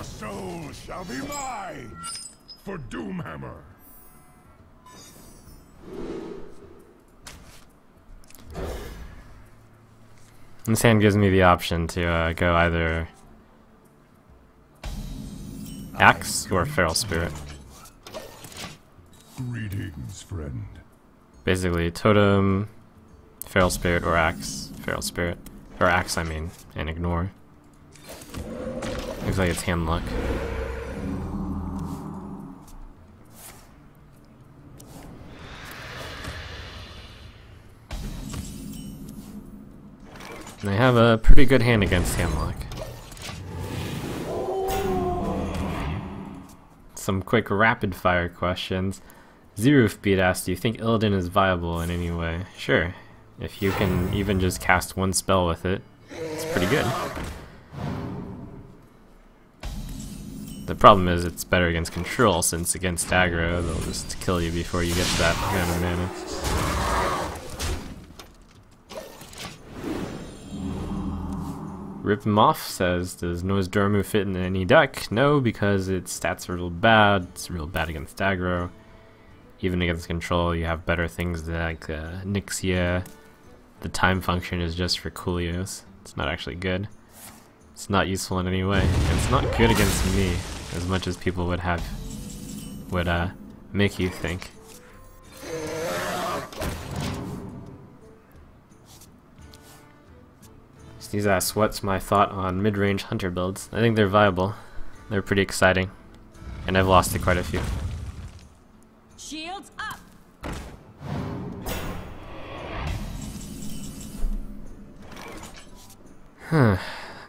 Your soul shall be mine for Doomhammer. This hand gives me the option to go either Axe or Feral Spirit. Greetings, friend. Basically, Totem, Feral Spirit, or Axe. Feral Spirit. Or Axe, I mean, and ignore. Looks like it's hand luck. And I have a pretty good hand against hand luck. Some quick rapid fire questions. Zeroofbeat asked, do you think Illidan is viable in any way? Sure. If you can even just cast one spell with it, it's pretty good. The problem is it's better against control, since against aggro they'll just kill you before you get to that kind of mana. Rip him off says, does Nozdormu fit in any deck? No, because its stats are real bad. It's real bad against aggro. Even against control, you have better things like Nixia. The time function is just for Coolios. It's not actually good. It's not useful in any way. And it's not good against me, as much as people would make you think. He's asked, what's my thought on mid-range hunter builds? I think they're viable. They're pretty exciting. And I've lost to quite a few. Shields up.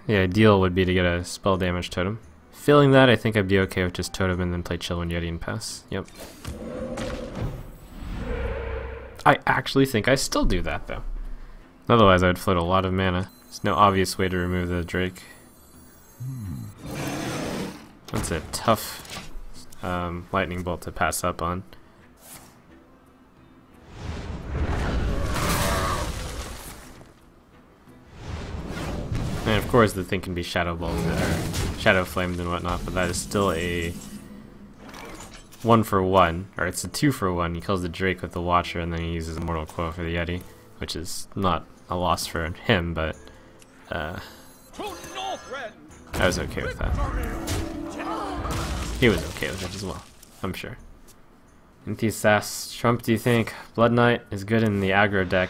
The ideal would be to get a spell damage totem. Failing that, I think I'd be okay with just totem and then play Chill and Yeti and pass. Yep. I actually think I still do that though. Otherwise I would float a lot of mana. There's no obvious way to remove the Drake. That's a tough lightning bolt to pass up on. And of course the thing can be shadow bolted or shadow flamed and whatnot, but that is still a 1-for-1, or it's a 2-for-1. He kills the Drake with the Watcher and then he uses Immortal Coil for the Yeti, which is not a loss for him, but I was okay with that. He was okay with it as well, I'm sure. Antheus asks, Trump, do you think Blood Knight is good in the aggro deck?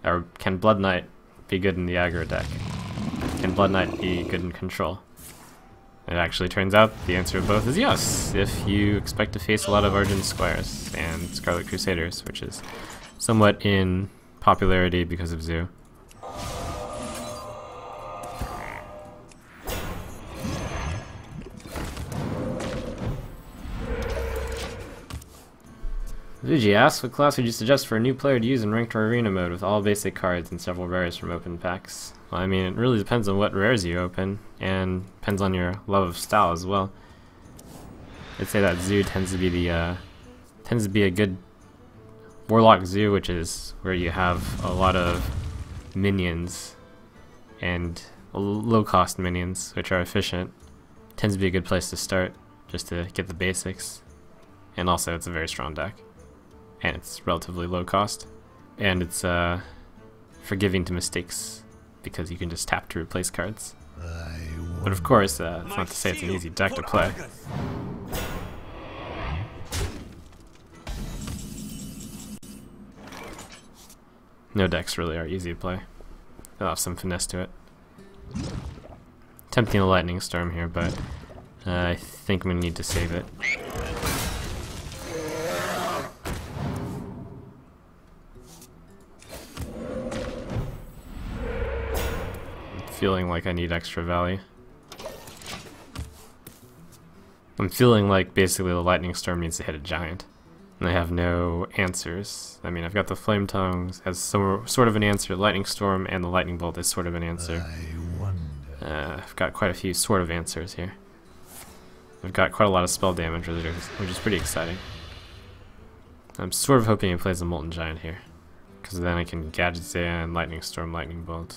Or can Blood Knight be good in the aggro deck? Can Blood Knight be good in control? It actually turns out the answer to both is yes, if you expect to face a lot of Argent Squires and Scarlet Crusaders, which is somewhat in popularity because of Zoo. Vuji asks, what class would you suggest for a new player to use in ranked or arena mode with all basic cards and several rares from open packs? Well, I mean, it really depends on what rares you open, and depends on your love of style as well. I'd say that Zoo tends to be a good Warlock Zoo, which is where you have a lot of minions and low-cost minions, which are efficient. Tends to be a good place to start, just to get the basics. And also, it's a very strong deck. And it's relatively low cost. And it's forgiving to mistakes, because you can just tap to replace cards. But of course, it's not to say it's an easy deck to play. No decks really are easy to play. They'll have some finesse to it. Attempting a Lightning Storm here, but I think I'm going to need to save it. Feeling like I need extra value. I'm feeling like basically the Lightning Storm needs to hit a giant. And I have no answers. I mean, I've got the Flame Tongues as sort of an answer, Lightning Storm, and the Lightning Bolt is sort of an answer. I've got quite a few sort of answers here. I've got quite a lot of spell damage, which is pretty exciting. I'm sort of hoping he plays a Molten Giant here, because then I can Gadget Zan, Lightning Storm, Lightning Bolt.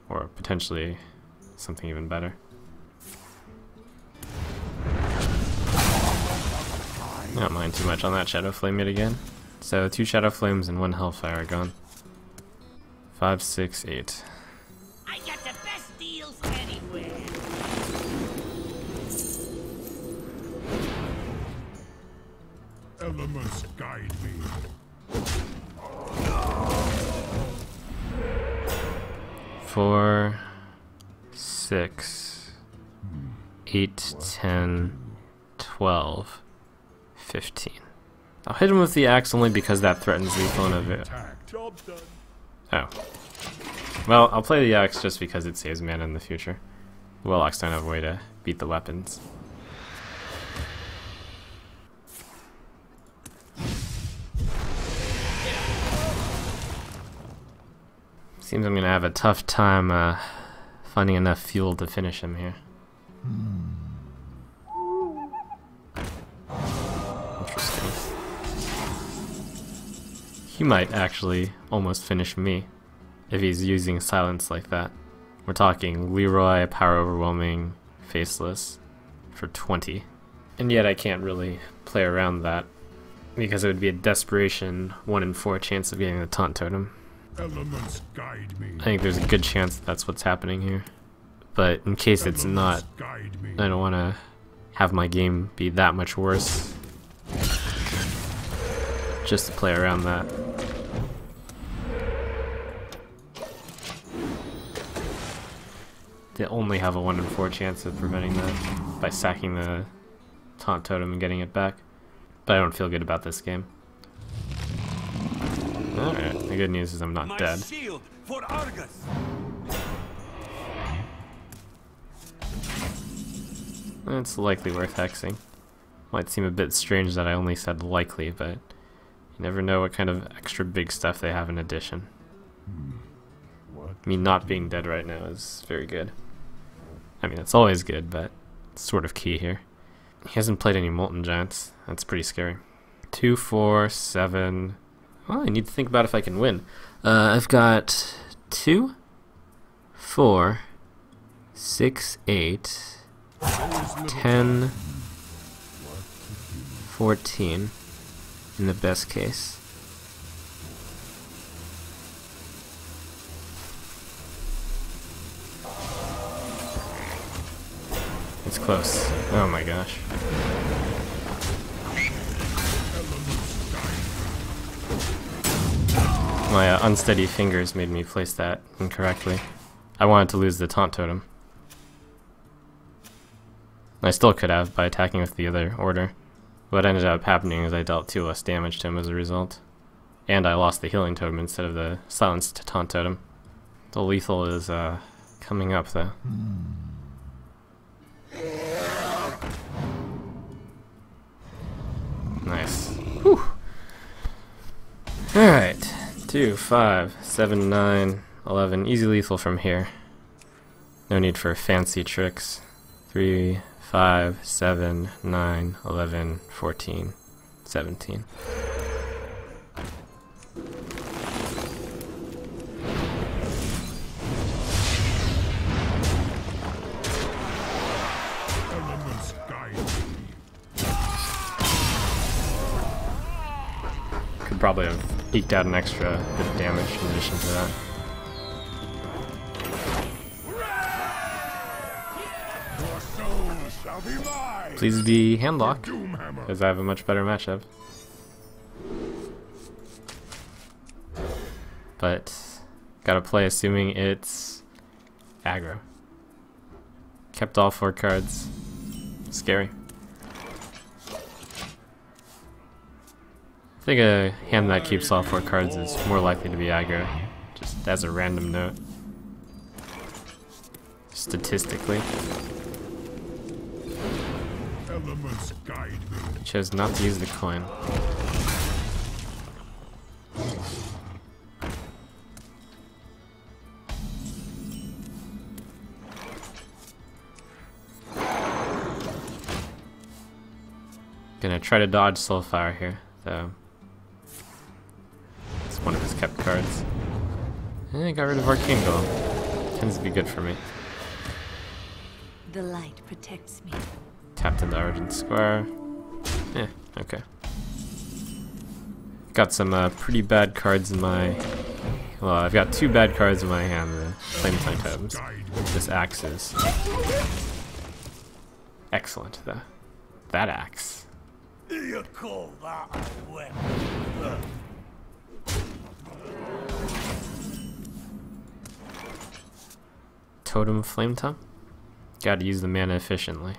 Or potentially something even better. I don't mind too much on that Shadow Flame yet again. So 2 Shadow Flames and 1 Hellfire gone. 5, 6, 8. I got the best deals anywhere. Elements guide me. 4, 6, 8, 10, 12, 15. I'll hit him with the axe only because that threatens lethal of it. Oh. Well, I'll play the axe just because it saves mana in the future. Warlocks don't have a way to beat the weapons. Seems I'm gonna have a tough time finding enough fuel to finish him here. Interesting. He might actually almost finish me if he's using silence like that. We're talking Leroy, Power Overwhelming, Faceless for 20. And yet I can't really play around that because it would be a desperation 1 in 4 chance of getting the Taunt Totem. Elements guide me. I think there's a good chance that's what's happening here. But in case it's not, I don't want to have my game be that much worse. Just to play around that. They only have a 1 in 4 chance of preventing that by sacking the Taunt Totem and getting it back. But I don't feel good about this game. Alright, the good news is I'm not dead. Shield for Argus. It's likely worth hexing. Might seem a bit strange that I only said likely, but you never know what kind of extra big stuff they have in addition. Me not being dead right now is very good. I mean, it's always good, but it's sort of key here. He hasn't played any Molten Giants. That's pretty scary. 2, 4, 7... Well, I need to think about if I can win. I've got 2, 4, 6, 8, 10, 14 in the best case. It's close. Oh my gosh. My unsteady fingers made me place that incorrectly. I wanted to lose the Taunt Totem. I still could have by attacking with the other order. What ended up happening is I dealt 2 less damage to him as a result. And I lost the Healing Totem instead of the silenced Taunt Totem. The lethal is coming up though. Nice. Whew. Alright. 2, 5, 7, 9, 11. Easy lethal from here. No need for fancy tricks. 3, 5, 7, 9, 11, 14, 17. Could probably have eked out an extra bit of damage in addition to that. Please be handlock, because I have a much better matchup. But gotta play assuming it's aggro. Kept all 4 cards. Scary. I think a hand that keeps all 4 cards is more likely to be aggro, just as a random note. Statistically. Elements guide me. Chose not to use the coin. Gonna try to dodge Soulfire here, though. It's one of his kept cards. And I got rid of Arcane Golem. Tends to be good for me. The light protects me. Tapped into Argent Square. Okay. got some pretty bad cards in my... Well, I've got 2 bad cards in my hand, the Flame Tongue Totems. This axe is excellent, though. That axe. You call that a weapon? Totem Flame Tongue? Gotta use the mana efficiently.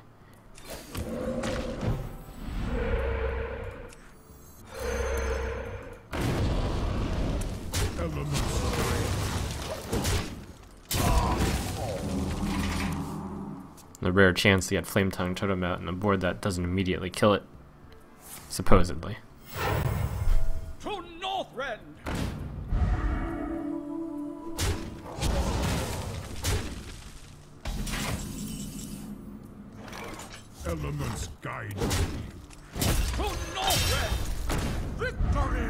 A rare chance to get Flame Tongue Totem out on a board that doesn't immediately kill it. Supposedly. To Northrend! Elements guide me. To Northrend! Victory!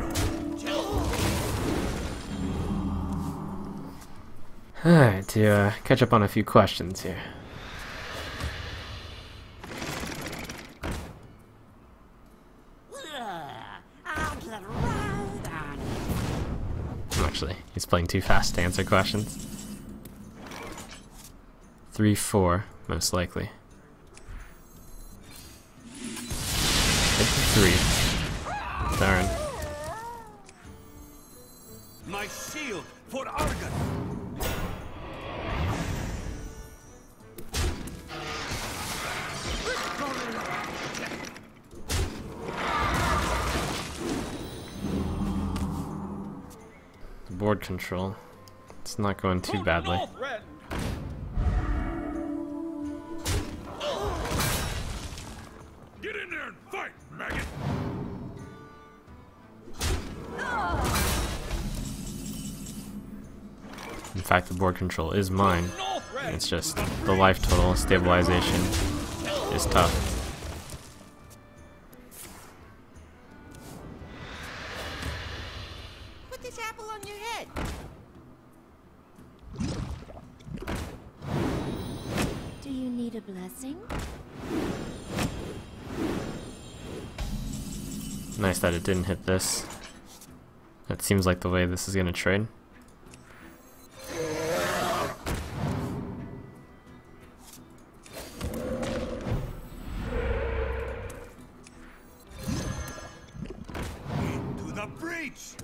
Alright, to catch up on a few questions here. Actually, he's playing too fast to answer questions. 3-4, most likely. 53. Darn. My shield for Argus! Board control. It's not going too badly. Get in there and fight, maggot! In fact, the board control is mine. It's just the life total stabilization is tough. Put this apple on your head. Do you need a blessing? Nice that it didn't hit this. That seems like the way this is gonna trade. Into the breach!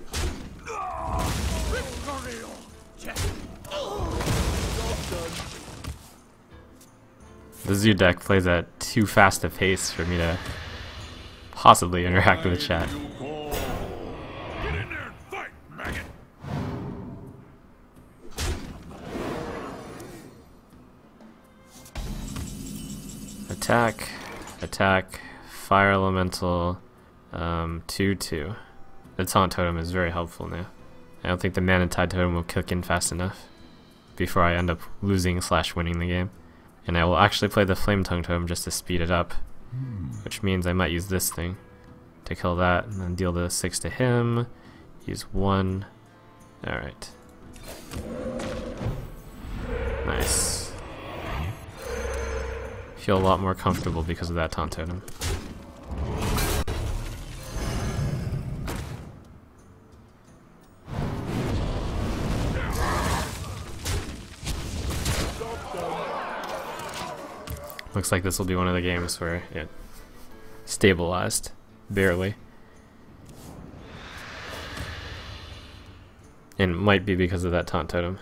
Victory! The Zoo deck plays at too fast a pace for me to possibly interact with chat. Get in there and fight, maggot! Attack, attack, fire elemental, 2/2. The taunt totem is very helpful now. I don't think the mana tide totem will kick in fast enough before I end up losing / winning the game. And I will actually play the Flame Tongue totem just to speed it up, which means I might use this thing to kill that and then deal the 6 to him. Use 1. Alright. Nice. Feel a lot more comfortable because of that taunt totem. Looks like this will be one of the games where it stabilized, barely. And it might be because of that taunt totem.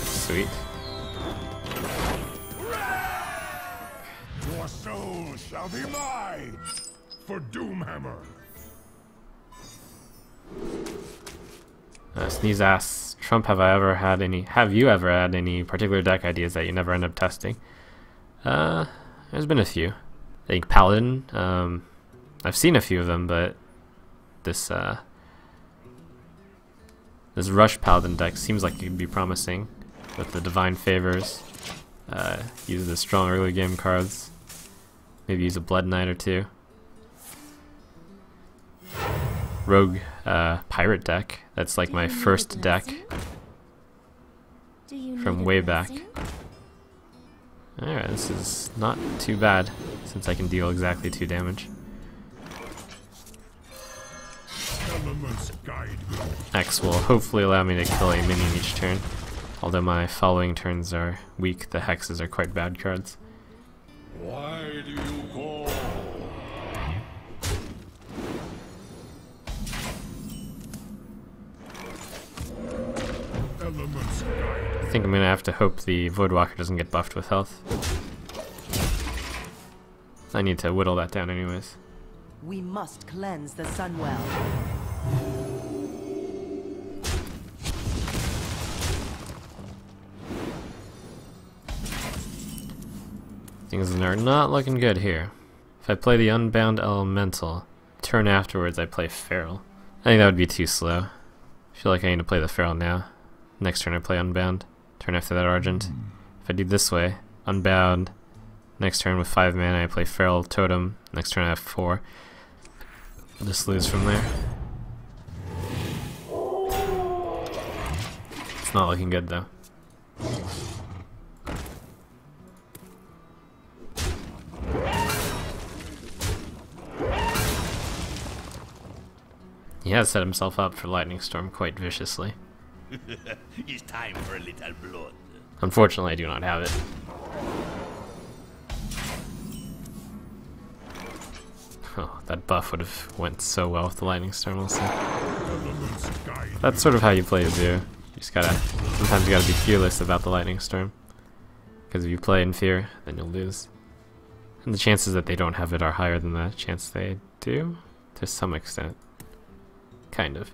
Sweet. Your soul shall be mine! For Doomhammer! Sneeze asks, Trump, have you ever had any particular deck ideas that you never end up testing? There's been a few. I think Paladin, I've seen a few of them, but this Rush Paladin deck seems like it could be promising with the Divine Favors. Use the strong early game cards. Maybe use a Blood Knight or 2. Rogue pirate deck. That's like my first deck from way back. Alright, this is not too bad, since I can deal exactly 2 damage. Elements guide me. X will hopefully allow me to kill a minion each turn. Although my following turns are weak, the hexes are quite bad cards. Why do you call? Elements guide I think I'm gonna have to hope the Voidwalker doesn't get buffed with health. I need to whittle that down anyways. We must cleanse the Sunwell. Things are not looking good here. If I play the Unbound Elemental, turn afterwards I play Feral. I think that would be too slow. I feel like I need to play the Feral now. Next turn I play Unbound. Turn after that Argent. If I do this way, Unbound. Next turn with 5 mana I play Feral Totem. Next turn I have 4. I'll just lose from there. It's not looking good though. He has set himself up for Lightning Storm quite viciously. It's time for a little blood. Unfortunately, I do not have it. Oh, that buff would have went so well with the Lightning Storm also. elements guide me. That's sort of how you play Zoo. You just gotta, sometimes you gotta be fearless about the Lightning Storm. Because if you play in fear, then you'll lose. And the chances that they don't have it are higher than the chance they do, to some extent. Kind of.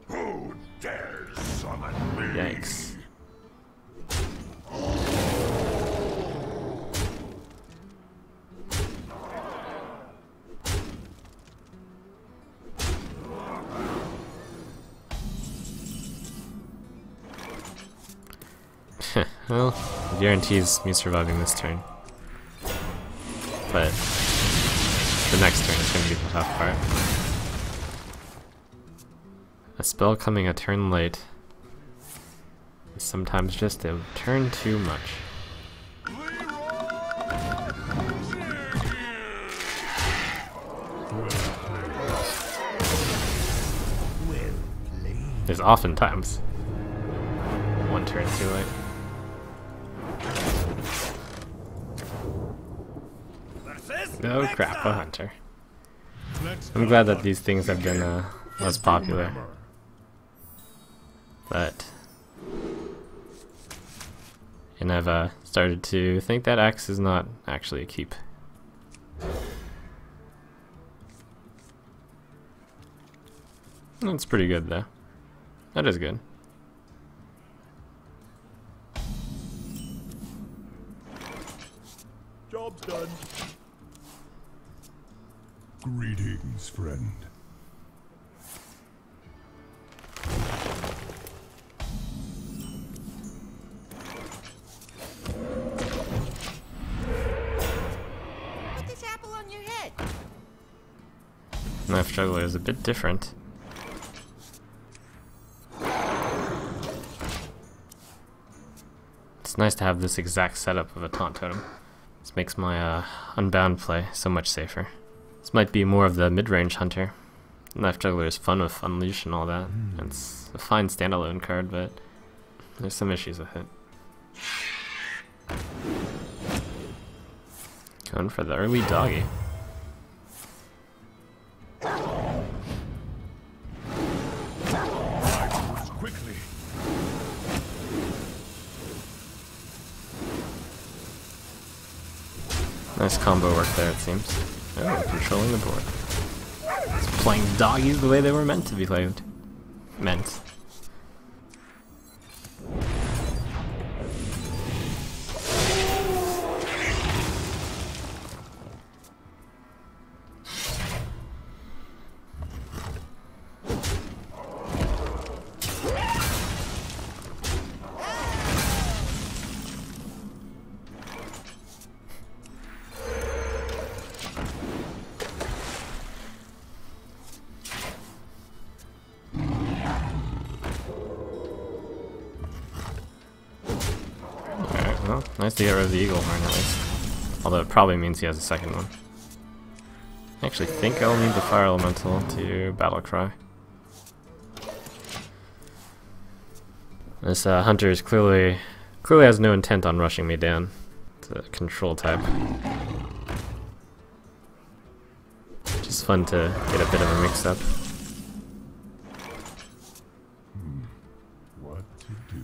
Who dares summon me? Yikes. Well, it guarantees me surviving this turn. But the next turn is going to be the tough part. A spell coming a turn late is sometimes just a turn too much. There's oftentimes one turn too late. Oh crap, a hunter. I'm glad that these things have been less popular. But and I've started to think that axe is not actually a keep. That's pretty good though. That is good. Job's done. Greetings, friend. Put this apple on your head. Knife Juggler is a bit different. It's nice to have this exact setup of a taunt totem. This makes my unbound play so much safer. This might be more of the mid-range hunter. Knife Juggler is fun with Unleash and all that. It's a fine standalone card, but there's some issues with it. Going for the early doggy. Quickly. Nice combo work there, it seems. Oh, controlling the board. It's playing doggies the way they were meant to be played. Meant. Well, nice to get rid of the eagle horn at least. Although it probably means he has a second one. I actually think I'll need the fire elemental to battle cry. This hunter is clearly has no intent on rushing me down. It's a control type. Just fun to get a bit of a mix up. What to do?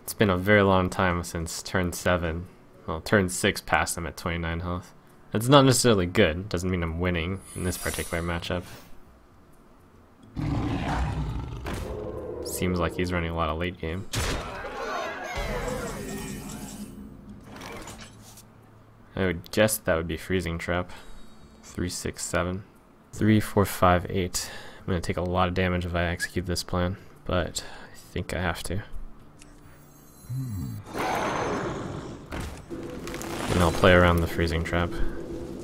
It's been a very long time since turn 7. Well, turn 6 passed him at 29 health. It's not necessarily good, doesn't mean I'm winning in this particular matchup. Seems like he's running a lot of late game. I would guess that would be freezing trap. 3, 6, 7. 3, 4, 5, 8. I'm gonna take a lot of damage if I execute this plan, but I think I have to. And I'll play around the freezing trap.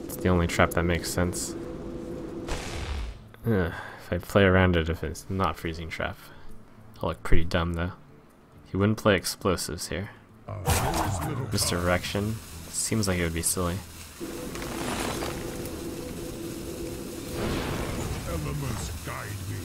It's the only trap that makes sense. If I play around it if it's not freezing trap, I'll look pretty dumb though. He wouldn't play explosives here. Misdirection seems like it would be silly. Elements guide me.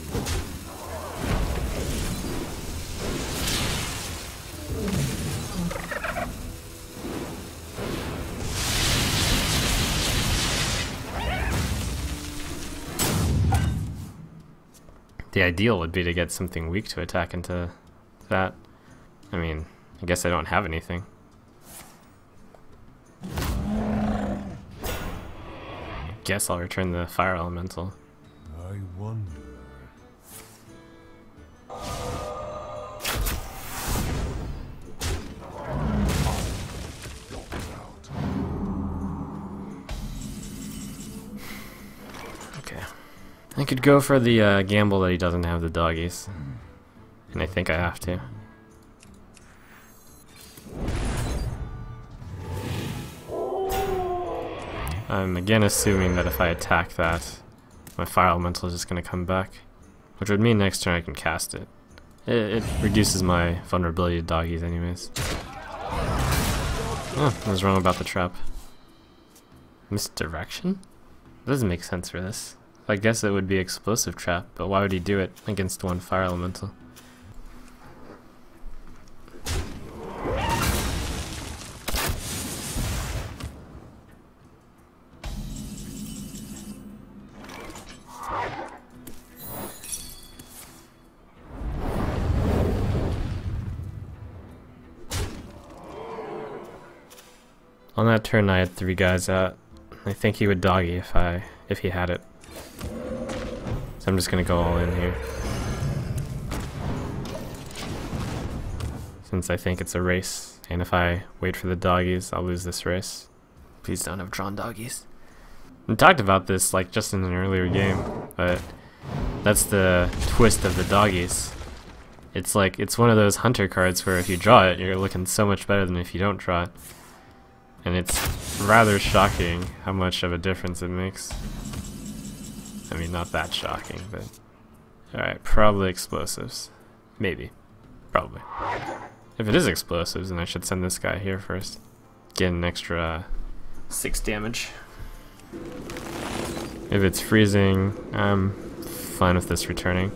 The ideal would be to get something weak to attack into that. I mean, I guess I don't have anything. I guess I'll return the fire elemental. I wonder. Okay. I could go for the gamble that he doesn't have the doggies. And I think I have to. I'm again assuming that if I attack that, my fire elemental is just going to come back. Which would mean next turn I can cast it. It reduces my vulnerability to doggies anyways. Oh, I was wrong about the trap. Misdirection? Doesn't make sense for this. I guess it would be explosive trap, but why would he do it against one fire elemental? On that turn I had 3 guys out. I think he would doggy if he had it. So I'm just gonna go all in here. Since I think it's a race, and if I wait for the doggies, I'll lose this race. Please don't have drawn doggies. We talked about this like just in an earlier game, but that's the twist of the doggies. It's like, it's one of those hunter cards where if you draw it, you're looking so much better than if you don't draw it. And it's rather shocking how much of a difference it makes. I mean, not that shocking, but... Alright, probably explosives. Maybe. Probably. If it is explosives, then I should send this guy here first. Get an extra 6 damage. If it's freezing, I'm fine with this returning.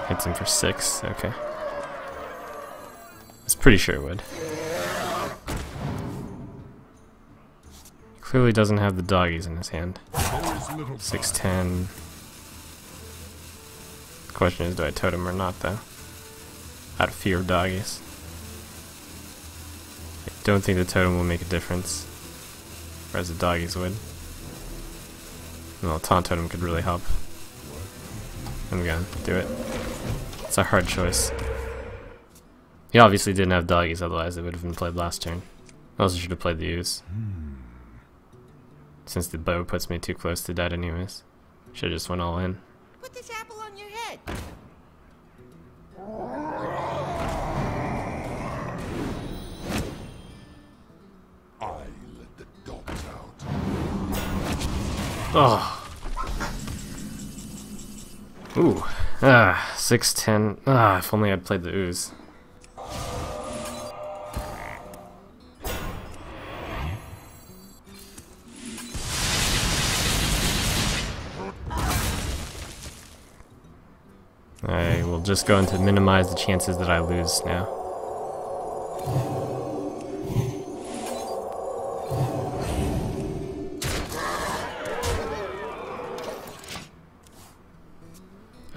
Hits him for 6, okay. I was pretty sure it would. Clearly doesn't have the doggies in his hand. 610. The question is, do I totem or not though? Out of fear of doggies. I don't think the totem will make a difference. Whereas the doggies would. Well, taunt totem could really help. I'm gonna do it. It's a hard choice. He obviously didn't have doggies, otherwise it would have been played last turn. I also should have played the ooze. Since the bow puts me too close to dead anyways. Should have just went all in. Put this apple on your head. I let the dogs out. Oh. Ooh. 6-10. If only I'd played the ooze. I will just go into minimize the chances that I lose now.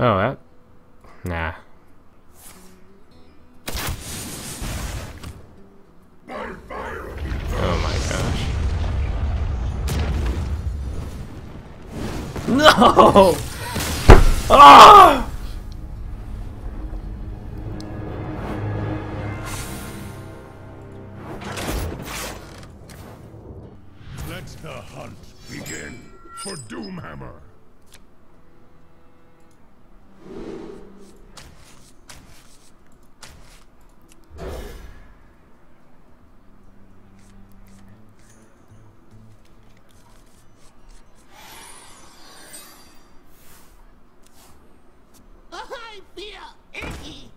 Oh, that? Nah. Oh my gosh. No! Ah! Let the hunt begin for Doomhammer. I feel icky.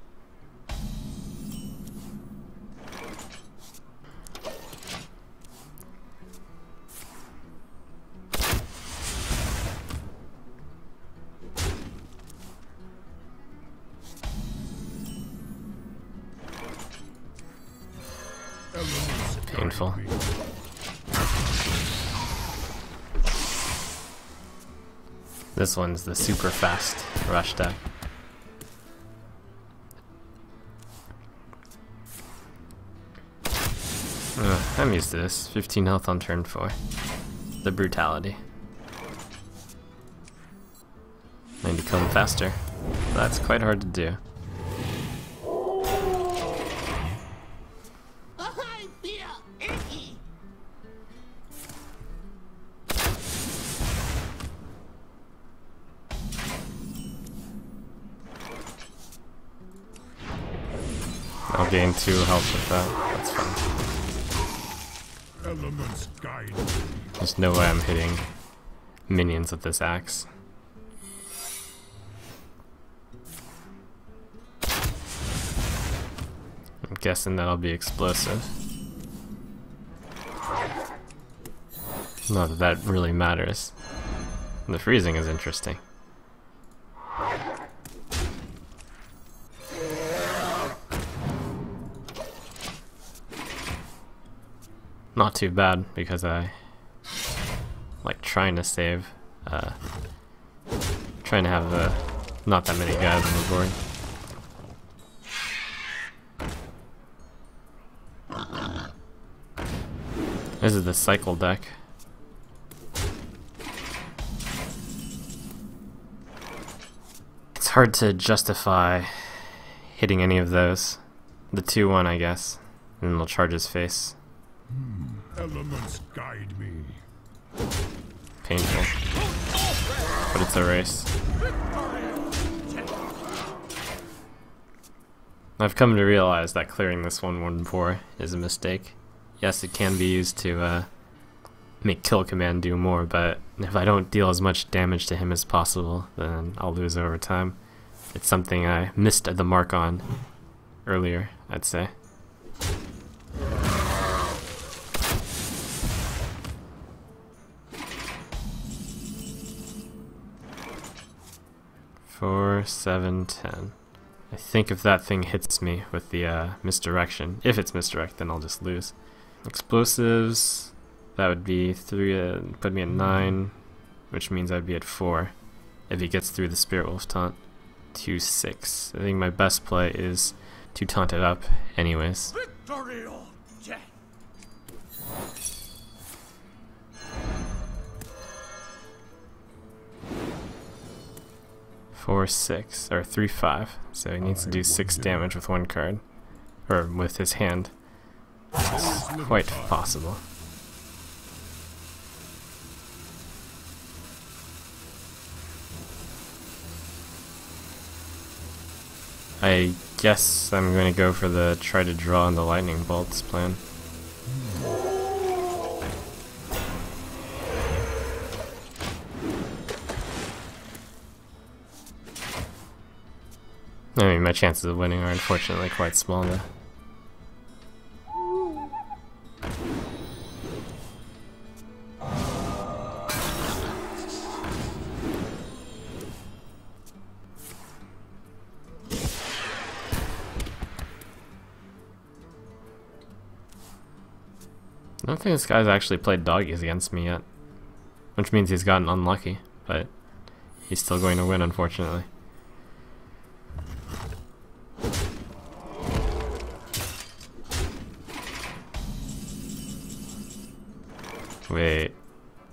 Painful. This one's the super fast rush deck. I'm used to this. 15 health on turn 4. The brutality. I need to kill him faster. That's quite hard to do. I feel icky. I'll gain 2 health with that. That's fine. Elements guide me. There's no way I'm hitting minions with this axe. I'm guessing that'll be explosive. Not that that really matters. The freezing is interesting. Not too bad because I like trying to save, trying to have not that many guys on the board. This is the cycle deck. It's hard to justify hitting any of those. The 2-1, I guess, and it'll charge his face. Elements guide me. Painful. But it's a race. I've come to realize that clearing this 1-1-4 is a mistake. Yes, it can be used to make kill command do more, but if I don't deal as much damage to him as possible, then I'll lose over time. It's something I missed the mark on earlier, I'd say. Four, 7, 10. I think if that thing hits me with the misdirection, if it's misdirect, then I'll just lose. Explosives, that would be 3, put me at 9, which means I'd be at 4 if he gets through the Spirit Wolf taunt. 2, 6. I think my best play is to taunt it up anyways. Victory or death. 4, 6, or 3, 5. So he needs to do 6 damage with 1 card, or with his hand. It's quite possible. I guess I'm going to go for the try to draw on the lightning bolts plan. I mean, my chances of winning are unfortunately quite small though. I don't think this guy's actually played doggies against me yet, which means he's gotten unlucky, but he's still going to win, unfortunately. Wait,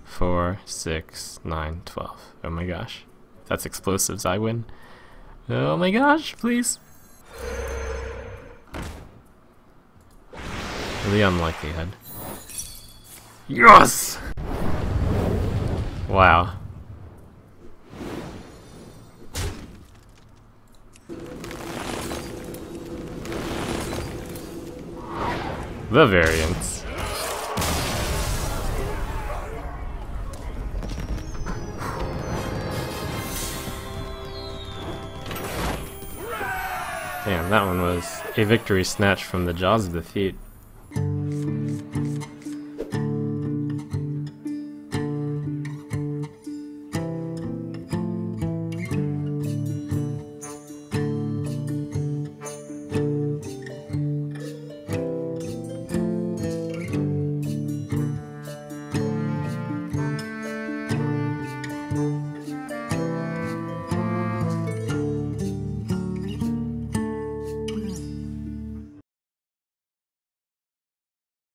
4, 6, 9, 12. Oh my gosh. If that's explosives, I win. Oh my gosh, please. The unlikelihood. Yes! Wow. The variance. Damn, that one was a victory snatched from the jaws of defeat.